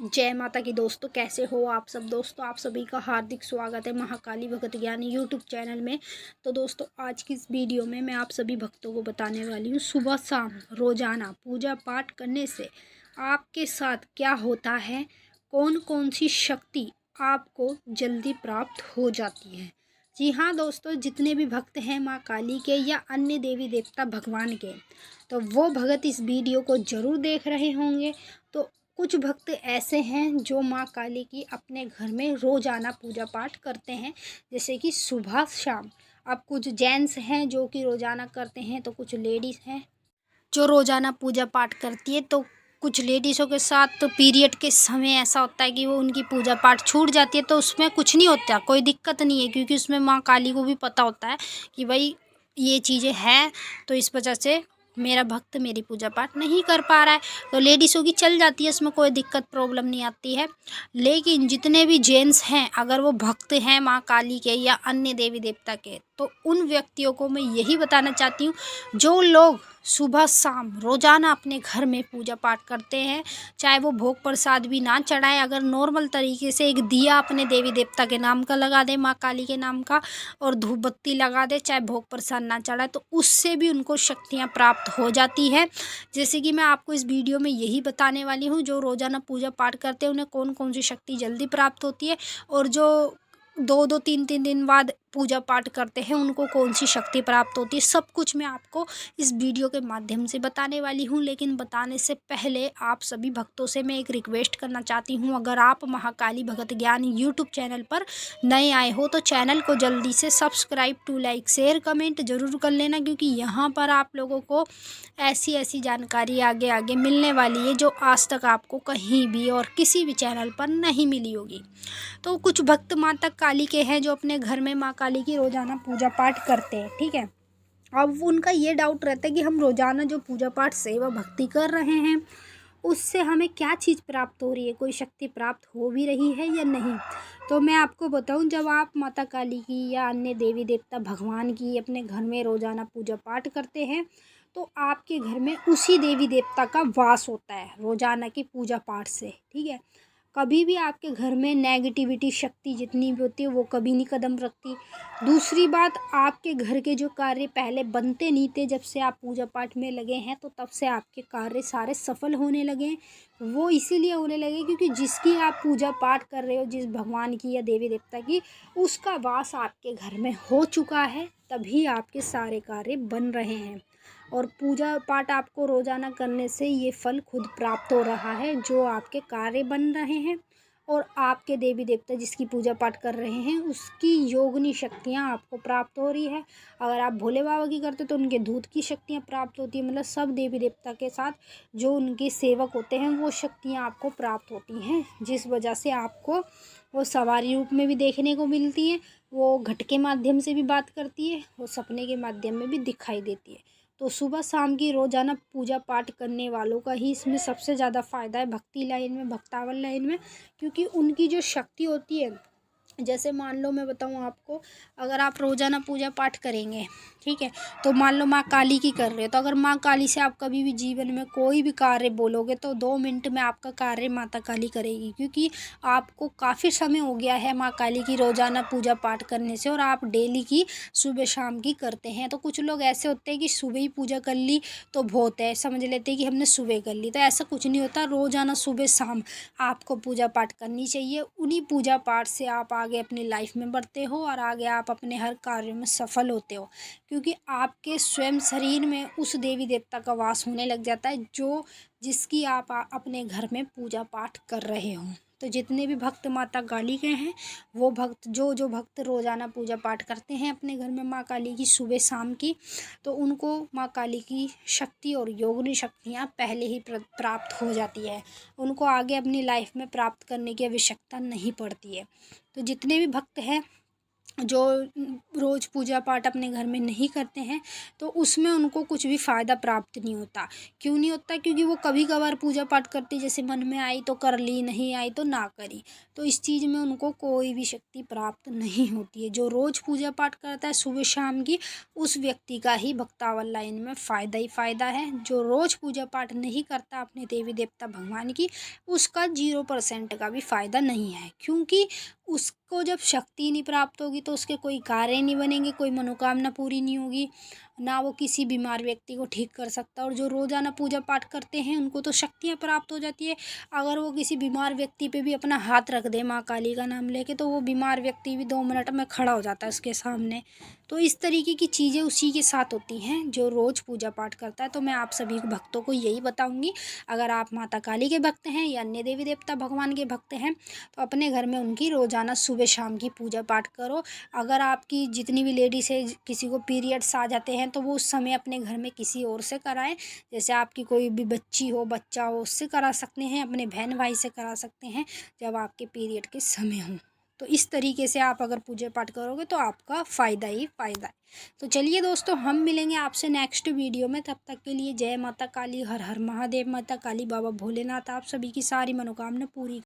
जय माता की दोस्तों, कैसे हो आप सब। दोस्तों आप सभी का हार्दिक स्वागत है महाकाली भगत ज्ञान यूट्यूब चैनल में। तो दोस्तों आज की इस वीडियो में मैं आप सभी भक्तों को बताने वाली हूँ सुबह शाम रोजाना पूजा पाठ करने से आपके साथ क्या होता है, कौन कौन सी शक्ति आपको जल्दी प्राप्त हो जाती है। जी हाँ दोस्तों, जितने भी भक्त हैं माँ काली के या अन्य देवी देवता भगवान के, तो वो भगत इस वीडियो को ज़रूर देख रहे होंगे। तो कुछ भक्त ऐसे हैं जो माँ काली की अपने घर में रोज़ाना पूजा पाठ करते हैं, जैसे कि सुबह शाम। अब कुछ जेंट्स हैं जो कि रोज़ाना करते हैं, तो कुछ लेडीज़ हैं जो रोज़ाना पूजा पाठ करती है। तो कुछ लेडीज़ों के साथ तो पीरियड के समय ऐसा होता है कि वो उनकी पूजा पाठ छूट जाती है, तो उसमें कुछ नहीं होता, कोई दिक्कत नहीं है, क्योंकि उसमें माँ काली को भी पता होता है कि भाई ये चीज़ें हैं, तो इस वजह से मेरा भक्त मेरी पूजा पाठ नहीं कर पा रहा है। तो लेडीज़ों की चल जाती है, इसमें कोई दिक्कत प्रॉब्लम नहीं आती है। लेकिन जितने भी जेंट्स हैं, अगर वो भक्त हैं माँ काली के या अन्य देवी देवता के, तो उन व्यक्तियों को मैं यही बताना चाहती हूँ, जो लोग सुबह शाम रोज़ाना अपने घर में पूजा पाठ करते हैं, चाहे वो भोग प्रसाद भी ना चढ़ाएं, अगर नॉर्मल तरीके से एक दिया अपने देवी देवता के नाम का लगा दे, माँ काली के नाम का, और धूप बत्ती लगा दे, चाहे भोग प्रसाद ना चढ़ाए, तो उससे भी उनको शक्तियाँ प्राप्त हो जाती है। जैसे कि मैं आपको इस वीडियो में यही बताने वाली हूँ, जो रोज़ाना पूजा पाठ करते हैं उन्हें कौन कौन सी शक्ति जल्दी प्राप्त होती है, और जो 2-2 3-3 दिन बाद पूजा पाठ करते हैं उनको कौन सी शक्ति प्राप्त होती है। सब कुछ मैं आपको इस वीडियो के माध्यम से बताने वाली हूँ। लेकिन बताने से पहले आप सभी भक्तों से मैं एक रिक्वेस्ट करना चाहती हूँ, अगर आप महाकाली भगत ज्ञान यूट्यूब चैनल पर नए आए हो तो चैनल को जल्दी से subscribe to like share comment ज़रूर कर लेना, क्योंकि यहाँ पर आप लोगों को ऐसी ऐसी जानकारी आगे आगे मिलने वाली है जो आज तक आपको कहीं भी और किसी भी चैनल पर नहीं मिली होगी। तो कुछ भक्त माता काली के हैं जो अपने घर में माँ काली की रोज़ाना पूजा पाठ करते हैं, ठीक है। अब उनका ये डाउट रहता है कि हम रोज़ाना जो पूजा पाठ सेवा भक्ति कर रहे हैं उससे हमें क्या चीज़ प्राप्त हो रही है, कोई शक्ति प्राप्त हो भी रही है या नहीं। तो मैं आपको बताऊं, जब आप माता काली की या अन्य देवी देवता भगवान की अपने घर में रोज़ाना पूजा पाठ करते हैं, तो आपके घर में उसी देवी देवता का वास होता है रोज़ाना की पूजा पाठ से, ठीक है। कभी भी आपके घर में नेगेटिविटी शक्ति जितनी भी होती है वो कभी नहीं कदम रखती। दूसरी बात, आपके घर के जो कार्य पहले बनते नहीं थे, जब से आप पूजा पाठ में लगे हैं तो तब से आपके कार्य सारे सफल होने लगे हैं। वो इसीलिए होने लगे क्योंकि जिसकी आप पूजा पाठ कर रहे हो, जिस भगवान की या देवी देवता की, उसका वास आपके घर में हो चुका है, तभी आपके सारे कार्य बन रहे हैं। और पूजा पाठ आपको रोज़ाना करने से ये फल खुद प्राप्त हो रहा है, जो आपके कार्य बन रहे हैं और आपके देवी देवता जिसकी पूजा पाठ कर रहे हैं उसकी योगनी शक्तियाँ आपको प्राप्त हो रही है। अगर आप भोले बाबा की करते तो उनके दूध की शक्तियाँ प्राप्त होती है, मतलब सब देवी देवता के साथ जो उनके सेवक होते हैं वो शक्तियाँ आपको प्राप्त होती हैं, जिस वजह से आपको वो सवारी रूप में भी देखने को मिलती हैं, वो घट के माध्यम से भी बात करती है, वो सपने के माध्यम में भी दिखाई देती है। तो सुबह शाम की रोज़ाना पूजा पाठ करने वालों का ही इसमें सबसे ज़्यादा फ़ायदा है, भक्ति लाइन में, भक्तावल लाइन में, क्योंकि उनकी जो शक्ति होती है, जैसे मान लो मैं बताऊँ आपको, अगर आप रोज़ाना पूजा पाठ करेंगे, ठीक है, तो मान लो माँ काली की कर रहे हो, तो अगर माँ काली से आप कभी भी जीवन में कोई भी कार्य बोलोगे तो 2 मिनट में आपका कार्य माता काली करेगी, क्योंकि आपको काफ़ी समय हो गया है माँ काली की रोज़ाना पूजा पाठ करने से, और आप डेली की सुबह शाम की करते हैं। तो कुछ लोग ऐसे होते हैं कि सुबह ही पूजा कर ली तो बहुत है, समझ लेते हैं कि हमने सुबह कर ली, तो ऐसा कुछ नहीं होता। रोज़ाना सुबह शाम आपको पूजा पाठ करनी चाहिए। उन्हीं पूजा पाठ से आप आगे अपनी लाइफ में बढ़ते हो और आगे आप अपने हर कार्य में सफल होते हो, क्योंकि आपके स्वयं शरीर में उस देवी देवता का वास होने लग जाता है जो जिसकी आप अपने घर में पूजा पाठ कर रहे हो। तो जितने भी भक्त माता काली के हैं, वो भक्त जो भक्त रोज़ाना पूजा पाठ करते हैं अपने घर में माँ काली की सुबह शाम की, तो उनको माँ काली की शक्ति और योगिनी शक्तियाँ पहले ही प्राप्त हो जाती है, उनको आगे अपनी लाइफ में प्राप्त करने की आवश्यकता नहीं पड़ती है। तो जितने भी भक्त हैं जो रोज़ पूजा पाठ अपने घर में नहीं करते हैं, तो उसमें उनको कुछ भी फ़ायदा प्राप्त नहीं होता। क्यों नहीं होता? क्योंकि वो कभी कभार पूजा पाठ करते, जैसे मन में आई तो कर ली, नहीं आई तो ना करी। तो इस चीज़ में उनको कोई भी शक्ति प्राप्त नहीं होती है। जो रोज़ पूजा पाठ करता है सुबह शाम की, उस व्यक्ति का ही भक्तावल लाइन में फ़ायदा ही फ़ायदा है। जो रोज़ पूजा पाठ नहीं करता अपने देवी देवता भगवान की, उसका 0% का भी फ़ायदा नहीं है। क्योंकि उसको जब शक्ति नहीं प्राप्त होगी तो उसके कोई कार्य नहीं बनेंगे, कोई मनोकामना पूरी नहीं होगी, ना वो किसी बीमार व्यक्ति को ठीक कर सकता। और जो रोज़ाना पूजा पाठ करते हैं उनको तो शक्तियाँ प्राप्त हो जाती है। अगर वो किसी बीमार व्यक्ति पे भी अपना हाथ रख दे माँ काली का नाम लेके, तो वो बीमार व्यक्ति भी 2 मिनट में खड़ा हो जाता है उसके सामने। तो इस तरीके की चीज़ें उसी के साथ होती हैं जो रोज़ पूजा पाठ करता है। तो मैं आप सभी भक्तों को यही बताऊँगी, अगर आप माता काली के भक्त हैं या अन्य देवी देवता भगवान के भक्त हैं, तो अपने घर में उनकी रोज़ाना सुबह शाम की पूजा पाठ करो। अगर आपकी जितनी भी लेडीज़ है, किसी को पीरियड्स आ जाते हैं, तो वो उस समय अपने घर में किसी और से कराएं। जैसे आपकी कोई भी बच्ची हो, बच्चा हो, उससे करा सकते हैं, अपने बहन भाई से करा सकते हैं जब आपके पीरियड के समय हो। तो इस तरीके से आप अगर पूजा पाठ करोगे तो आपका फ़ायदा ही फ़ायदा है। तो चलिए दोस्तों, हम मिलेंगे आपसे नेक्स्ट वीडियो में। तब तक के लिए जय माता काली, हर हर महादेव। माता काली, बाबा भोलेनाथ आप सभी की सारी मनोकामना पूरी